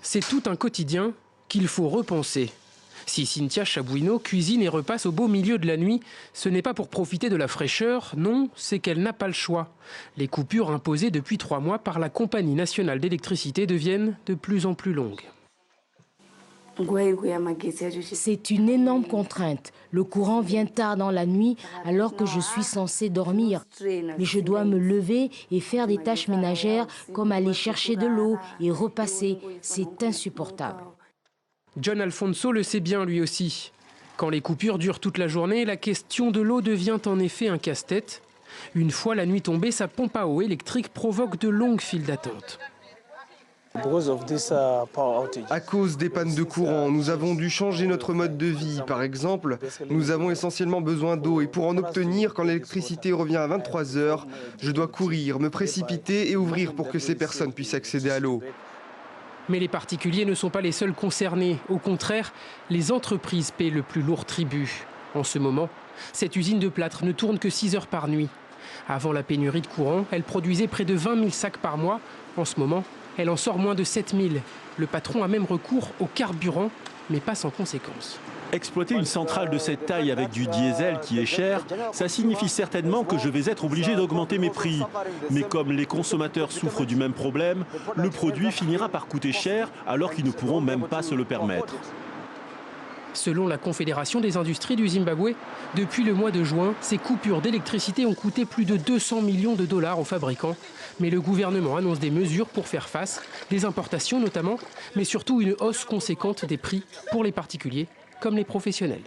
C'est tout un quotidien qu'il faut repenser. Si Cynthia Chabouineau cuisine et repasse au beau milieu de la nuit, ce n'est pas pour profiter de la fraîcheur, non, c'est qu'elle n'a pas le choix. Les coupures imposées depuis 3 mois par la Compagnie nationale d'électricité deviennent de plus en plus longues. C'est une énorme contrainte. Le courant vient tard dans la nuit alors que je suis censée dormir. Mais je dois me lever et faire des tâches ménagères comme aller chercher de l'eau et repasser. C'est insupportable. John Alfonso le sait bien lui aussi. Quand les coupures durent toute la journée, la question de l'eau devient en effet un casse-tête. Une fois la nuit tombée, sa pompe à eau électrique provoque de longues files d'attente. À cause des pannes de courant, nous avons dû changer notre mode de vie. Par exemple, nous avons essentiellement besoin d'eau et pour en obtenir, quand l'électricité revient à 23 h, je dois courir, me précipiter et ouvrir pour que ces personnes puissent accéder à l'eau. Mais les particuliers ne sont pas les seuls concernés. Au contraire, les entreprises paient le plus lourd tribut. En ce moment, cette usine de plâtre ne tourne que 6 heures par nuit. Avant la pénurie de courant, elle produisait près de 20 000 sacs par mois. En ce moment, elle en sort moins de 7 000. Le patron a même recours au carburant, mais pas sans conséquence. Exploiter une centrale de cette taille avec du diesel qui est cher, ça signifie certainement que je vais être obligé d'augmenter mes prix. Mais comme les consommateurs souffrent du même problème, le produit finira par coûter cher alors qu'ils ne pourront même pas se le permettre. Selon la Confédération des industries du Zimbabwe, depuis le mois de juin, ces coupures d'électricité ont coûté plus de 200 millions de dollars aux fabricants. Mais le gouvernement annonce des mesures pour faire face, des importations notamment, mais surtout une hausse conséquente des prix pour les particuliers comme les professionnels.